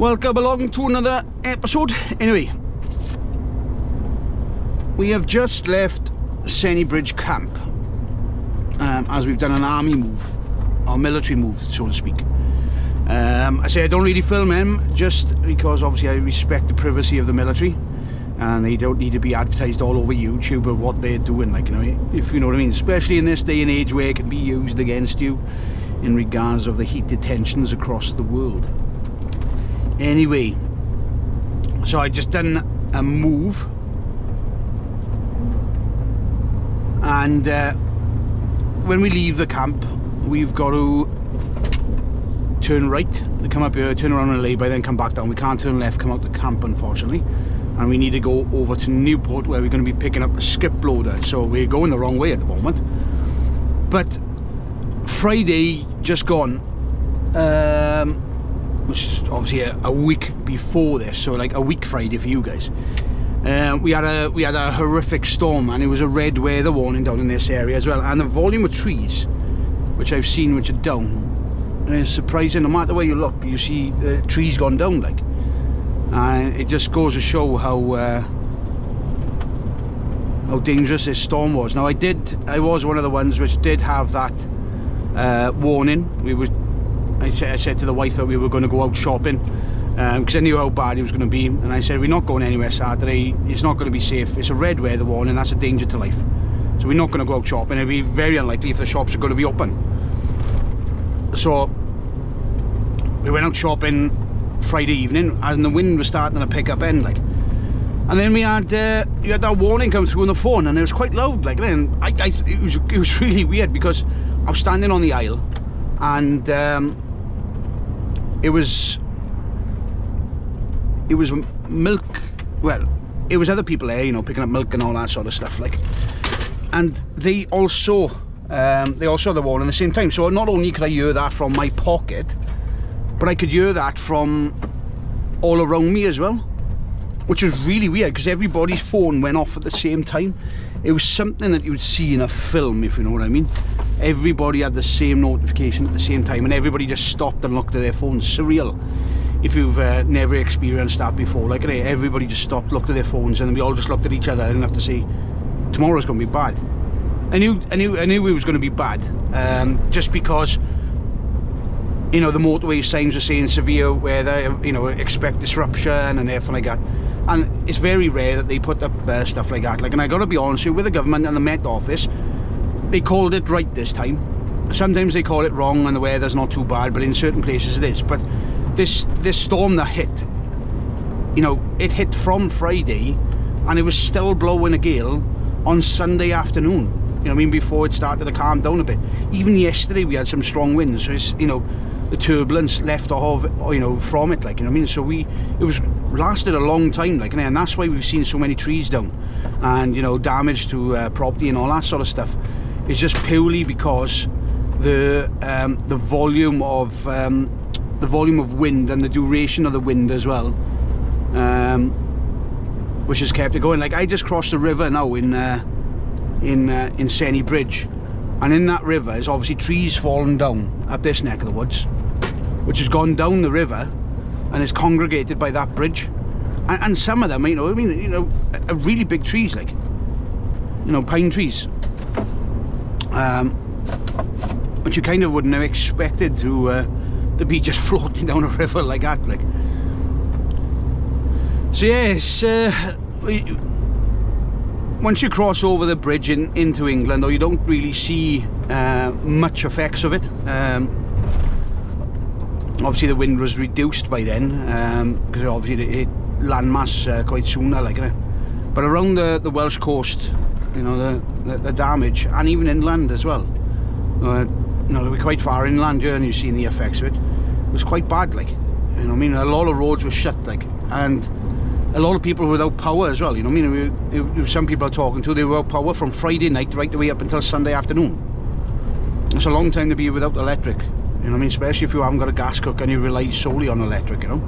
Welcome along to another episode. Anyway, we have just left Senny Bridge camp, as we've done an army move, or military move, so to speak. I say I don't really film them just because obviously I respect the privacy of the military, and they don't need to be advertised all over YouTube of what they're doing, like, you know, if you know what I mean, especially in this day and age where it can be used against you in regards of the heated tensions across the world. Anyway, so I just done a move, and when we leave the camp we've got to turn right to come up here, turn around on a lay-by, then come back down. We can't turn left, come out the camp, unfortunately, and we need to go over to Newport where we're going to be picking up a skip loader. So we're going the wrong way at the moment. But Friday just gone, which is obviously a week before this, so like a week Friday for you guys. We had a horrific storm, and it was a red weather warning down in this area as well. And the volume of trees, which I've seen, which are down, and it's surprising. No matter where you look, you see the trees gone down, like, and it just goes to show how dangerous this storm was. Now I was one of the ones which did have that warning. I said to the wife that we were going to go out shopping because I knew how bad it was going to be, and I said we're not going anywhere Saturday. It's not going to be safe. It's a red weather warning. That's a danger to life. So we're not going to go out shopping. It'll be very unlikely if the shops are going to be open. So we went out shopping Friday evening, and the wind was starting to pick up end, like. And then you had that warning come through on the phone, and it was quite loud, like. And it was really weird because I was standing on the aisle, and it was milk. Well, it was other people there, you know, picking up milk and all that sort of stuff, like. And they all saw the warning at the same time. So not only could I hear that from my pocket, but I could hear that from all around me as well, which was really weird because everybody's phone went off at the same time. It was something that you would see in a film, if you know what I mean. Everybody had the same notification at the same time, and everybody just stopped and looked at their phones. Surreal. If you've never experienced that before, like, everybody just stopped, looked at their phones, and we all just looked at each other and have to say, tomorrow's going to be bad. I knew it was going to be bad, just because, you know, the motorway signs were saying severe weather, you know, expect disruption and everything like that. And it's very rare that they put up stuff like that. Like, and I got to be honest with the government and the Met Office, they called it right this time. Sometimes they call it wrong and the weather's not too bad, but in certain places it is. But this storm that hit, you know, it hit from Friday, and it was still blowing a gale on Sunday afternoon. You know what I mean, before it started to calm down a bit. Even yesterday we had some strong winds, so it's, you know, the turbulence left off, you know, from it, like, you know what I mean. So it lasted a long time, like, and that's why we've seen so many trees down, and, you know, damage to property and all that sort of stuff. It's just purely because the volume of wind and the duration of the wind as well, which has kept it going. Like, I just crossed the river now in Senny Bridge, and in that river is obviously trees falling down up this neck of the woods, which has gone down the river and is congregated by that bridge, and some of them, you know, I mean, you know, are really big trees, like, you know, pine trees, which you kind of wouldn't have expected to be just floating down a river like that, like. So yes, once you cross over the bridge into England, though, you don't really see much effects of it. Obviously the wind was reduced by then, because obviously it hit landmass quite sooner, like, you know. But around the Welsh coast, you know, the damage, and even inland as well, you know, we're quite far inland here, and you've seen the effects of it. It was quite bad, like, you know what I mean. A lot of roads were shut, like, and a lot of people were without power as well, you know what I mean. Some people are talking to, they were without power from Friday night right the way up until Sunday afternoon. It's a long time to be without electric, you know what I mean, especially if you haven't got a gas cooker and you rely solely on electric, you know.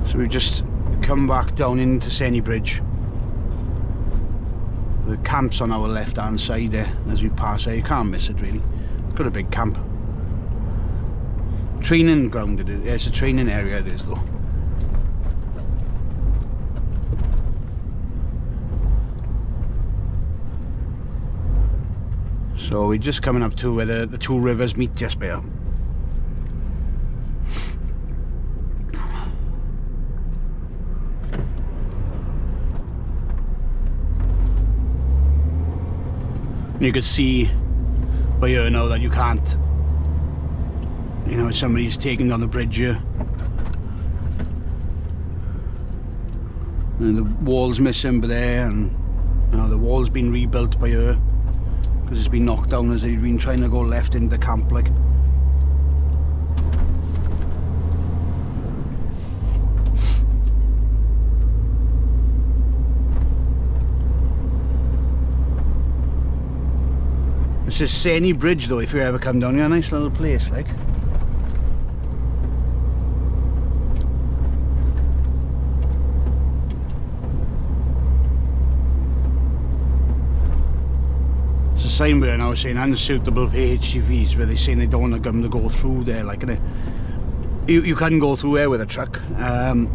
So we've just come back down into Senny Bridge. The camp's on our left hand side there as we pass there. You can't miss it really. It's got a big camp. Training ground it is. Yeah, it's a training area it is though. So we're just coming up to where the two rivers meet just there. You can see by here now that you can't, you know, somebody's taking down the bridge here. And the wall's missing by there, and you know, the wall's been rebuilt by here because it's been knocked down as they've been trying to go left into the camp like. This is Senny Bridge though, if you ever come down here. A nice little place like. It's a sign where now saying unsuitable for HGVs, where they're saying they don't want them to go through there like, and you can go through there with a truck. I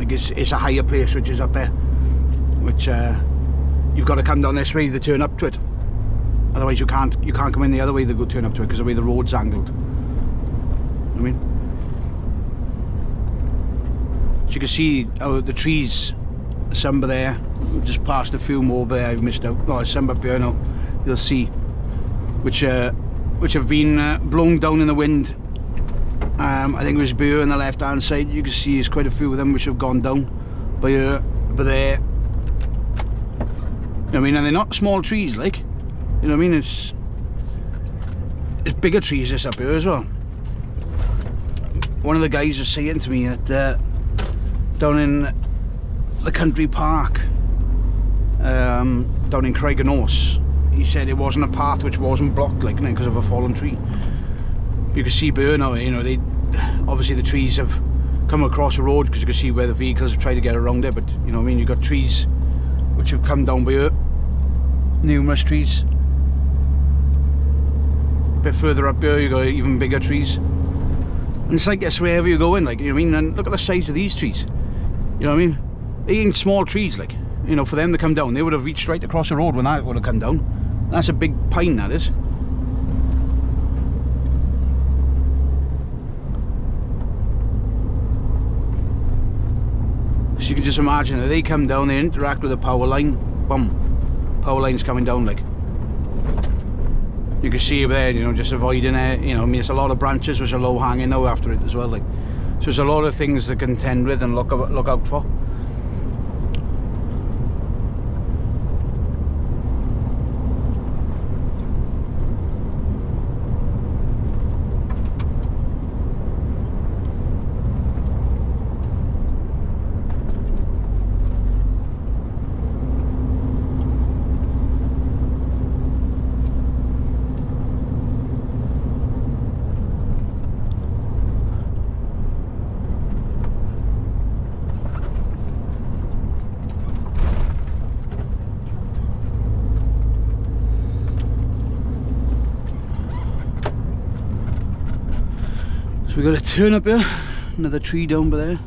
guess it's a higher place which is up there, which you've got to come down this way to turn up to it. Otherwise you can't come in the other way to go turn up to it because of the way the road's angled. You know what I mean? So you can see how the trees, some are there. We've just passed a few more there I've missed out. No, some up here now. You'll see which have been blown down in the wind. I think it was here on the left hand side. You can see there's quite a few of them which have gone down by here, by there. You know what I mean? And they're not small trees like. You know what I mean? It's bigger trees this up here as well. One of the guys was saying to me that down in the country park, down in Craigenose, he said it wasn't a path which wasn't blocked like, because of a fallen tree. You can see here now, you know, obviously the trees have come across the road because you can see where the vehicles have tried to get around it, but you know what I mean, you've got trees which have come down by here, numerous trees. A bit further up here you got even bigger trees, and it's like this wherever you go in, like, you know what I mean. And look at the size of these trees, you know what I mean. They ain't small trees like, you know, for them to come down, they would have reached right across the road when that would have come down. That's a big pine, that is. So you can just imagine that they come down, they interact with the power line, boom, power line's coming down like. You can see over there, you know, just avoiding it, you know, I mean, it's a lot of branches which are low hanging now after it as well, like. So there's a lot of things to contend with and look out for. So we got a turn up here, another tree down by there.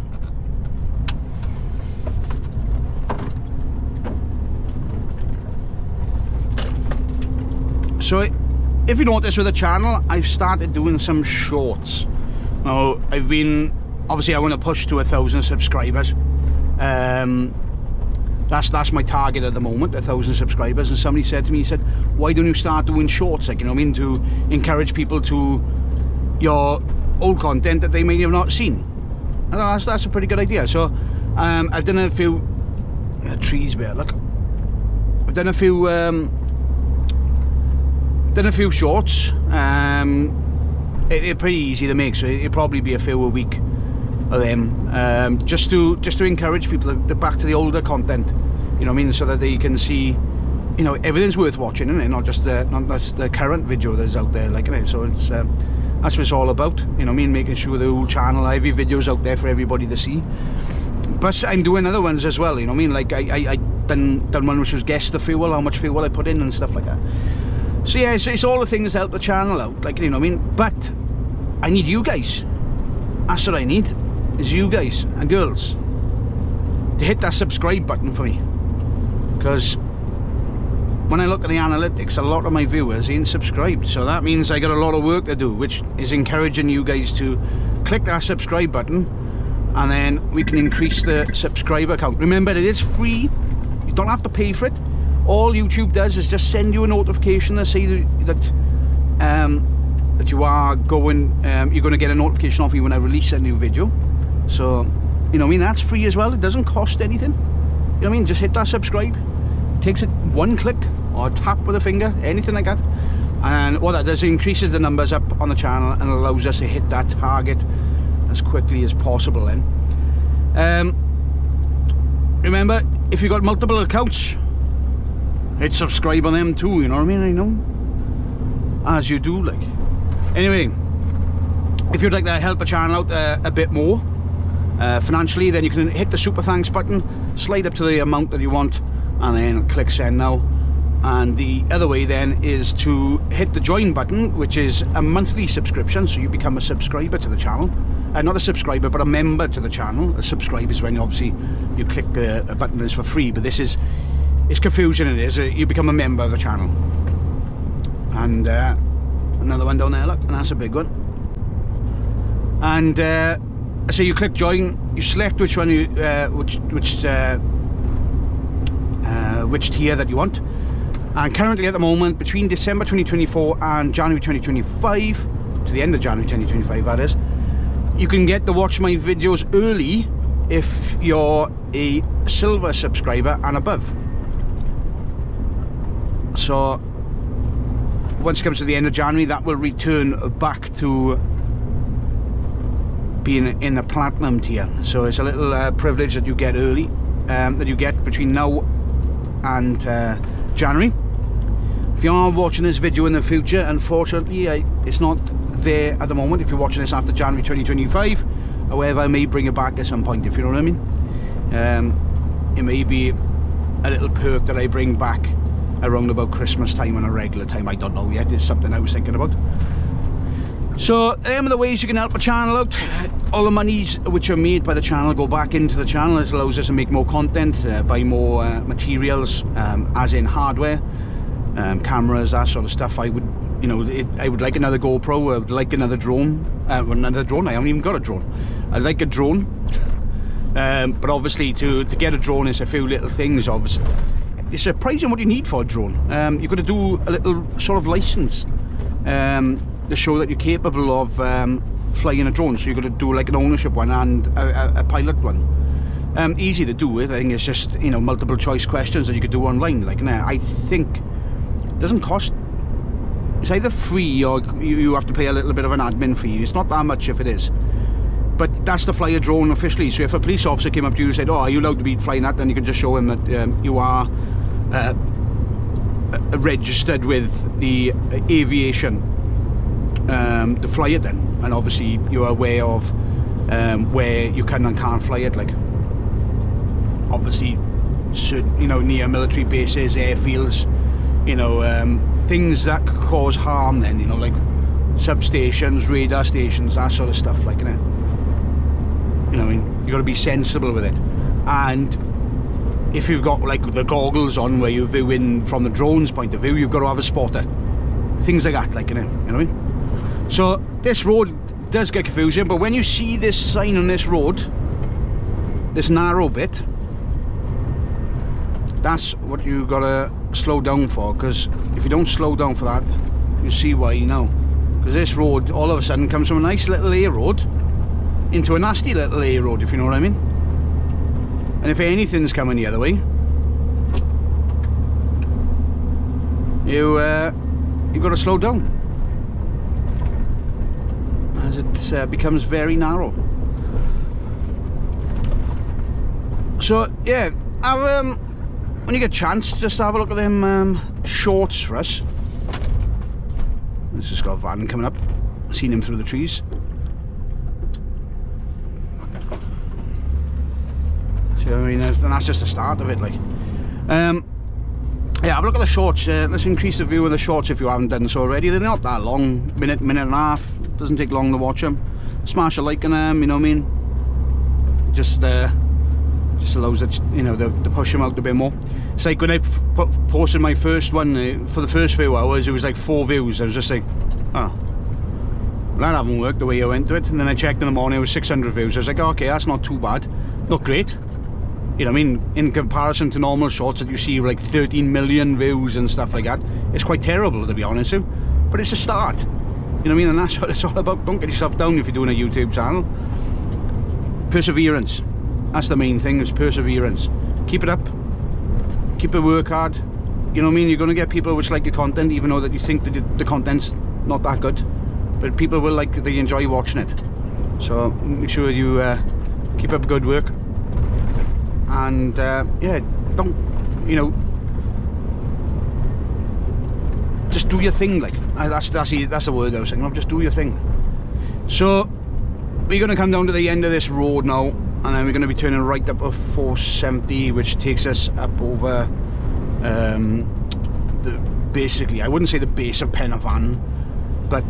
So if you notice with the channel, I've started doing some shorts. Now I've been, obviously I want to push to 1,000 subscribers. That's my target at the moment, 1,000 subscribers. And somebody said to me, he said, why don't you start doing shorts, like, you know what I mean, to encourage people to your old content that they may have not seen. I thought that's a pretty good idea. So I've done a few trees there, look. I've done a few shorts. They're pretty easy to make, so it'll probably be a few a week of them, just to encourage people to back to the older content, you know what I mean, so that they can see, you know, everything's worth watching, isn't it? Not just the current video that's out there, like, isn't it? So it's that's what it's all about, you know what I mean, making sure the whole channel, every video's out there for everybody to see. Plus I'm doing other ones as well, you know what I mean, like I done one which was guess the fuel, how much fuel I put in and stuff like that. So yeah, it's all the things that help the channel out, like, you know what I mean? But I need you guys. That's what I need, is you guys and girls to hit that subscribe button for me. Because when I look at the analytics, a lot of my viewers ain't subscribed, so that means I got a lot of work to do, which is encouraging you guys to click that subscribe button, and then we can increase the subscriber count. Remember, it is free, you don't have to pay for it. All YouTube does is just send you a notification to say that that you are going, you're going to get a notification off me when I release a new video. So, you know what I mean, that's free as well, it doesn't cost anything. You know what I mean, just hit that subscribe. It takes one click or a tap with a finger, anything like that. And what that does, it increases the numbers up on the channel and allows us to hit that target as quickly as possible then. Remember, if you've got multiple accounts, hit subscribe on them too, you know what I mean? I know, as you do, like. Anyway, if you'd like to help the channel out a bit more financially, then you can hit the super thanks button, slide up to the amount that you want, and then click send now. And the other way then is to hit the join button, which is a monthly subscription, so you become a subscriber to the channel. Not a subscriber, but a member to the channel. A subscribe is when obviously you click a button that's for free, but this is, it's confusing, it is. You become a member of the channel. And another one down there, look, and that's a big one. And so you click join, you select which one you, which tier that you want. And currently at the moment, between December 2024 and January 2025, to the end of January 2025 that is, you can get to watch my videos early if you're a silver subscriber and above. So once it comes to the end of January, that will return back to being in the platinum tier. So it's a little privilege that you get early, that you get between now and January. If you are watching this video in the future, unfortunately it's not there at the moment. If you're watching this after January 2025, however, I may bring it back at some point, if you know what I mean. It may be a little perk that I bring back around about Christmas time and a regular time, I don't know yet. It's something I was thinking about. So them are the ways you can help the channel out. All the monies which are made by the channel go back into the channel. It allows us to make more content, buy more materials, as in hardware, cameras, that sort of stuff. I would, you know, I would like another GoPro. I would like another drone. Another drone. I haven't even got a drone. I'd like a drone. But obviously, to get a drone is a few little things. Obviously, it's surprising what you need for a drone. You've got to do a little sort of license to show that you're capable of flying a drone. So you've got to do like an ownership one and a pilot one. Easy to do it. I think it's just, you know, multiple choice questions that you could do online. Like, now I think it doesn't cost. It's either free or you have to pay a little bit of an admin fee. It's not that much if it is. But that's to fly a drone officially. So if a police officer came up to you and said, "Oh, are you allowed to be flying that?" then you can just show him that you are registered with the aviation to fly it then. And obviously you're aware of where you can and can't fly it. Like, obviously, you know, near military bases, airfields, you know, things that could cause harm then, you know, like substations, radar stations, that sort of stuff, like, you know. You know, I mean, you got to be sensible with it. And if you've got like the goggles on where you're viewing from the drone's point of view, you've got to have a spotter. Things like that, like, you know what I mean? So this road does get confusing, but when you see this sign on this road, this narrow bit, that's what you gotta slow down for, because if you don't slow down for that, you see why now. Because this road all of a sudden comes from a nice little A road into a nasty little A road, if you know what I mean. And if anything's coming the other way, you've got to slow down, as it becomes very narrow. So yeah, when you get a chance, just have a look at them shorts for us. This has got a van coming up. Seen him through the trees. So I mean, and that's just the start of it. Like, Yeah, have a look at the shorts. Let's increase the view of the shorts if you haven't done so already. They're not that long, minute and a half. Doesn't take long to watch them. Smash a like on them, you know what I mean? Just allows it, you know, to push them out a bit more. It's like when I posted my first one, for the first few hours, it was like 4 views. I was just like, oh, that haven't worked the way I went to it. And then I checked in the morning, it was 600 views. I was like, oh, okay, that's not too bad. Not great. You know what I mean? In comparison to normal shorts that you see like 13 million views and stuff like that, it's quite terrible, to be honest with you. But it's a start. You know what I mean? And that's what it's all about. Don't get yourself down if you're doing a YouTube channel. Perseverance. That's the main thing, is perseverance. Keep it up. Keep it work hard. You know what I mean? You're going to get people which like your content, even though that you think that the content's not that good. But people will like, they enjoy watching it. So make sure you keep up good work. And yeah, don't, you know, just do your thing. Like that's the word I was saying. Just do your thing. So we're going to come down to the end of this road now, and then we're going to be turning right up of 470, which takes us up over basically, I wouldn't say the base of Pen y Fan, but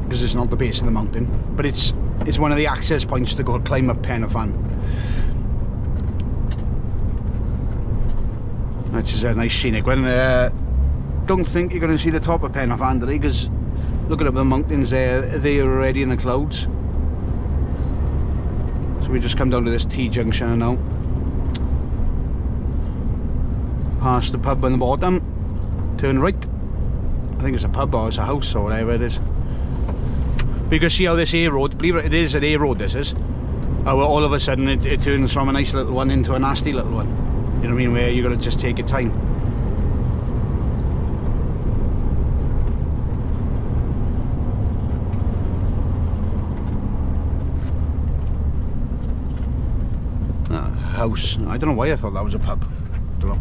because it's not the base of the mountain, but it's one of the access points to go climb up Pen y Fan. Which is a nice scenic one. Don't think you're going to see the top of Pen y Fan today, because looking up the mountains there, they're already in the clouds. So we just come down to this T-junction now. Past the pub on the bottom, turn right. I think it's a pub or it's a house or whatever it is. But you can see how this A road, believe it is an A road, this is. How all of a sudden it turns from a nice little one into a nasty little one. You know what I mean? Where you're going to just take your time. House. I don't know why I thought that was a pub. I don't know.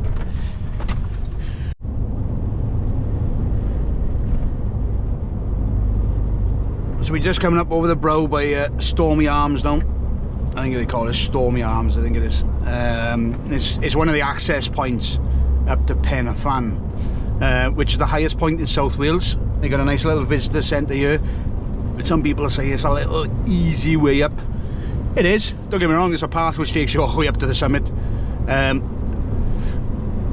So we're just coming up over the brow by Stormy Arms now. I think they call it Stormy Arms, I think it is. It's one of the access points up to Pen y Fan, which is the highest point in South Wales. They got a nice little visitor centre here. Some people say it's a little easy way up. It is, don't get me wrong, it's a path which takes you all the way up to the summit. But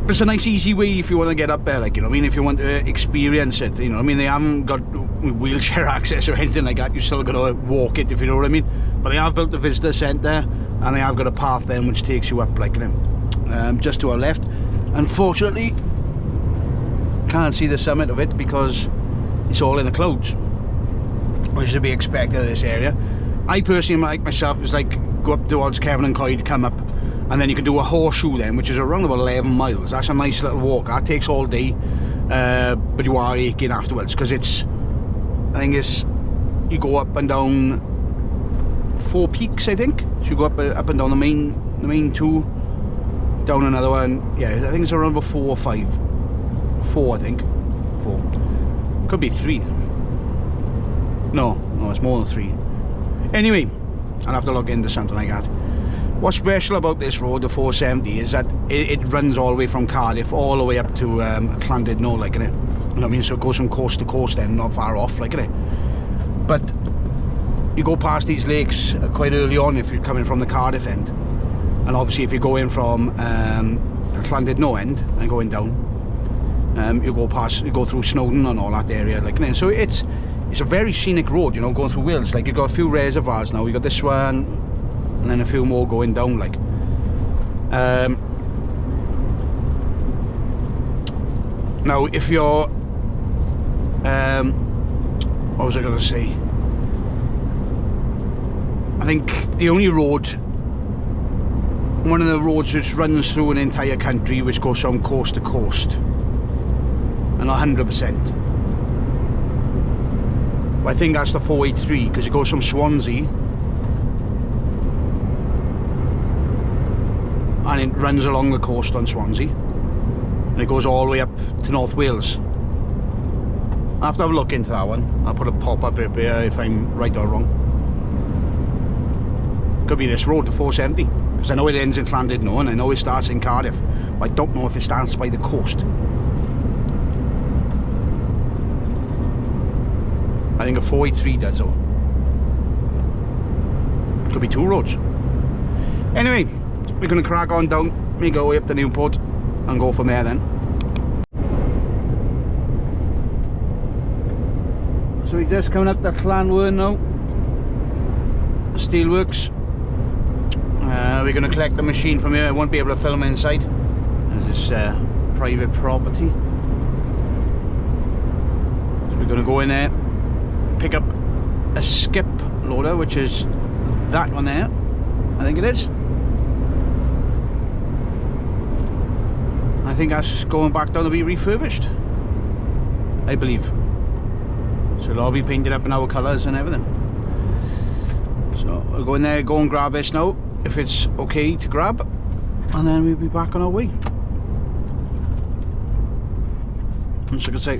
it's a nice easy way if you want to get up there, like, you know what I mean, if you want to experience it, you know what I mean. They haven't got wheelchair access or anything like that, you still got to walk it, if you know what I mean. But they have built a visitor centre, and they have got a path then which takes you up, like, you know, just to our left. Unfortunately, can't see the summit of it because it's all in the clouds, which is to be expected of this area. I personally, like myself, is like go up towards Kevin and Coyd, come up, and then you can do a horseshoe then, which is around about 11 miles. That's a nice little walk. That takes all day, but you are aching afterwards, because it's, I think it's, you go up and down 4 peaks, I think. So you go up and down the main two, down another one. Yeah, I think it's around about 4 or 5. 4, I think. 4. Could be 3. No, it's more than 3. Anyway, I'll have to log into something like that. What's special about this road, the 470, is that it runs all the way from Cardiff all the way up to Llandudno, like, innit? You know what I mean? So it goes from coast to coast then, not far off, like, innit? But you go past these lakes quite early on if you're coming from the Cardiff end. And obviously if you're going from Llandudno end and going down, you go through Snowdon and all that area, like, innit? So it's a very scenic road, you know, going through Wales. Like, you've got a few reservoirs now. You've got this one, and then a few more going down, like. Now, if you're... what was I going to say? I think the only road... one of the roads which runs through an entire country, which goes from coast to coast. And 100%. I think that's the 483, because it goes from Swansea and it runs along the coast on Swansea and it goes all the way up to North Wales. I'll have to have a look into that one. I'll put a pop-up up here if I'm right or wrong. Could be this road, the 470. because I know it ends in Llandudno and I know it starts in Cardiff, but I don't know if it starts by the coast. I think a 483 does though. Could be 2 roads. Anyway, we're going to crack on down, make our way up to Newport and go from there then. So we're just coming up to Llanwern now, Steelworks. We're going to collect the machine from here. I won't be able to film inside as it's private property. So we're going to go in there, pick up a skip loader, which is that one there, I think it is. I think that's going back down to be refurbished, I believe. So it'll all be painted up in our colours and everything. So we'll go in there, go and grab this now, if it's okay to grab, and then we'll be back on our way. And so I could say,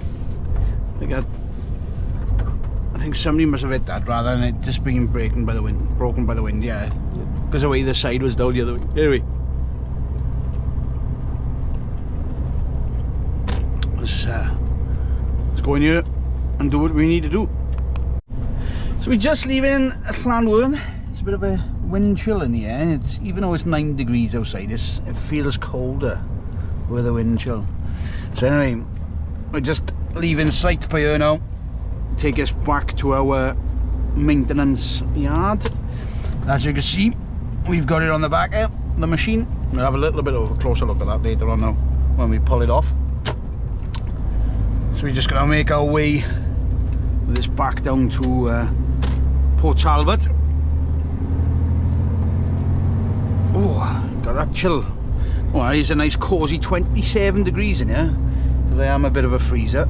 I think somebody must have hit that rather than it just being broken by the wind, yeah. Because the way the side was down the other way. Anyway. Let's go in here and do what we need to do. So we're just leaving Llanwern. It's a bit of a wind chill in the air. It's, even though it's 9 degrees outside, it feels colder with the wind chill. So anyway, we're just leaving site by here now. Take us back to our maintenance yard. As you can see, we've got it on the back here, the machine. We'll have a little bit of a closer look at that later on now when we pull it off. So we're just going to make our way with this back down to Port Talbot. Oh, got that chill. Oh, it's a nice cosy 27 degrees in here, because I am a bit of a freezer.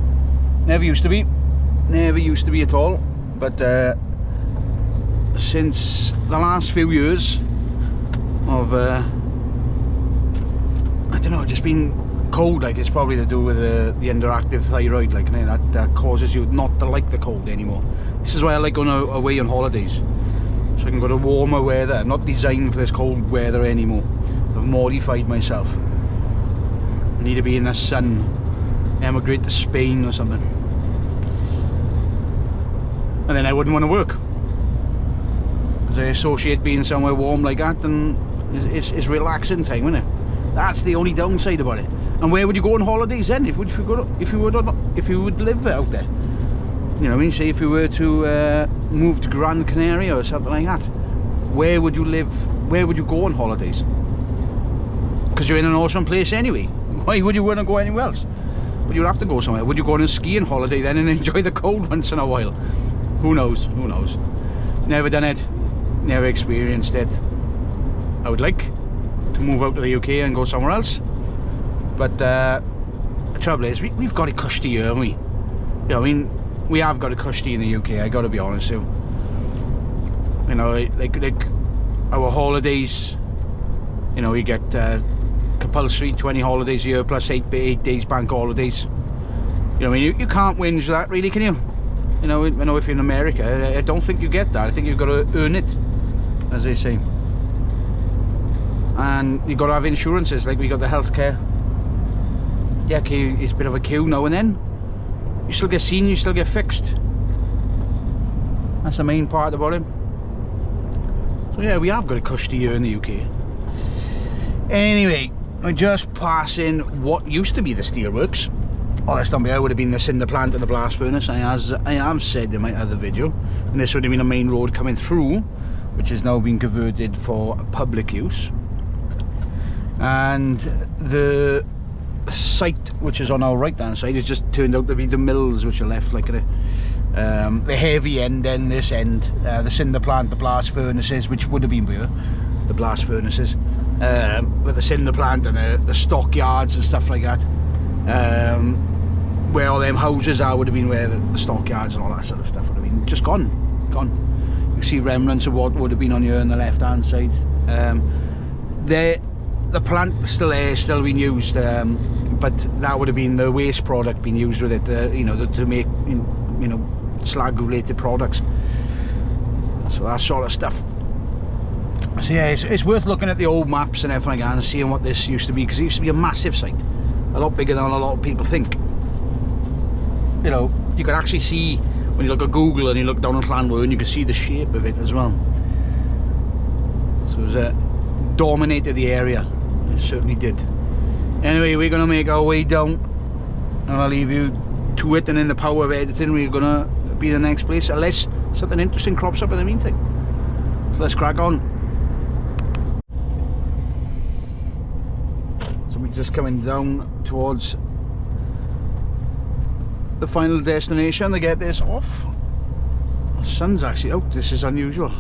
Never used to be at all, but since the last few years of I don't know, just been cold, like it's probably to do with the underactive thyroid, like that causes you not to like the cold anymore. This is why I like going away on holidays, so I can go to warmer weather. I'm not designed for this cold weather anymore. I've modified myself. I need to be in the sun, emigrate to Spain or something, and then I wouldn't want to work, because I associate being somewhere warm like that and it's relaxing time, isn't it? That's the only downside about it. And where would you go on holidays then if you would live out there? You know what I mean? Say if you were to move to Gran Canaria or something like that, where would you live? Where would you go on holidays? Because you're in an awesome place anyway. Why would you want to go anywhere else? But you'd have to go somewhere. Would you go on a skiing holiday then and enjoy the cold once in a while? Who knows? Who knows? Never done it. Never experienced it. I would like to move out to the UK and go somewhere else, but the trouble is we've got it cushy here, haven't we? You know, I mean, we have got it cushy in the UK. I got to be honest with you. You know, like our holidays. You know, we get compulsory 20 holidays a year plus 8 days bank holidays. You know, I mean, you can't whinge that really, can you? You know, if you're in America, I don't think you get that. I think you've got to earn it, as they say. And you've got to have insurances, like we got the healthcare. Yeah, okay, it's a bit of a queue now and then. You still get seen, you still get fixed. That's the main part about it. So yeah, we have got a cushy here in the UK. Anyway, we're just passing what used to be the steelworks. Honest on me, I would have been the cinder plant and the blast furnace, I have said in my other video. And this would have been a main road coming through, which has now been converted for public use. And the site, which is on our right hand side, has just turned out to be the mills, which are left, like the heavy end, then this end, the cinder plant, the blast furnaces, which would have been here, the blast furnaces, but the cinder plant and the stockyards and stuff like that, where all them houses are would have been where the stockyards and all that sort of stuff would have been just gone. You can see remnants of what would have been on here on the left hand side. The plant still there, still being used, but that would have been the waste product being used with it, you know, to make, you know, slag related products. So that sort of stuff. So yeah, it's worth looking at the old maps and everything and seeing what this used to be, because it used to be a massive site, a lot bigger than a lot of people think. You know, you can actually see when you look at Google and you look down on Llanwern, you can see the shape of it as well. So it dominated the area. It certainly did. Anyway, we're going to make our way down, and I'll leave you to it, and in the power of editing we're going to be the next place, unless something interesting crops up in the meantime. So let's crack on. So we're just coming down towards the final destination to get this off. The sun's actually out. This is unusual.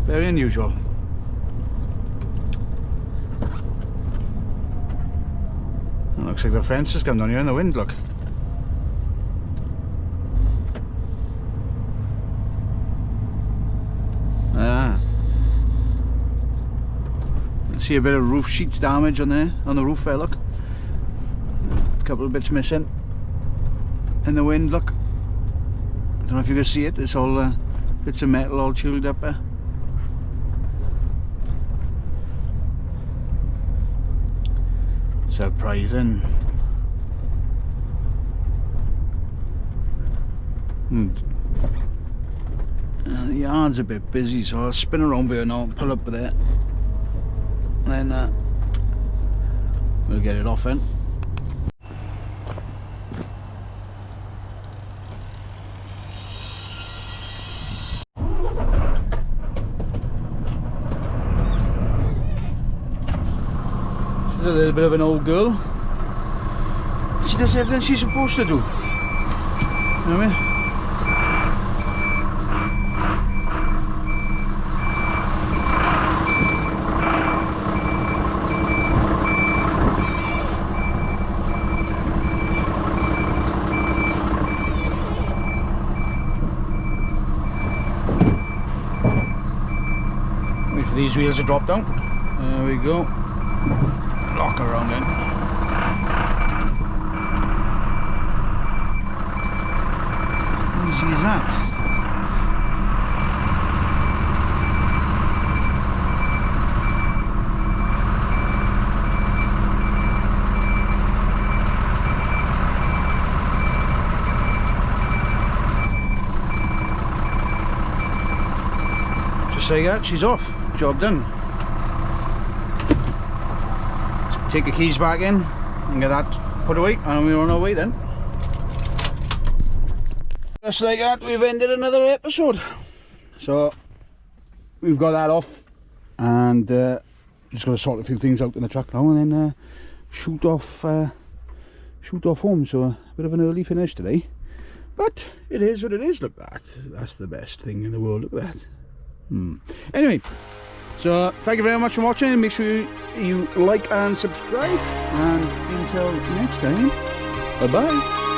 Very unusual. It looks like the fence has come down here in the wind, look. Ah. I see a bit of roof sheets damage on there, on the roof there, look. A couple of bits missing in the wind, look. I don't know if you can see it, it's all bits of metal all chewed up there. Surprising. The yard's a bit busy, so I'll spin around here now and pull up with it. And then we'll get it off then. She's a little bit of an old girl. She does everything she's supposed to do. You know what I mean? Wait for these wheels to drop down. There we go. Lock around in. How easy is that? Just like that, she's off. Job done. Take the keys back in and get that put away, and we're on our way then. Just like that, we've ended another episode. So we've got that off, and just got to sort a few things out in the truck now, and then shoot off home. So a bit of an early finish today, but it is what it is. Look at that, that's the best thing in the world. Look at that. Anyway, so thank you very much for watching. Make sure you like and subscribe, and until next time, bye bye.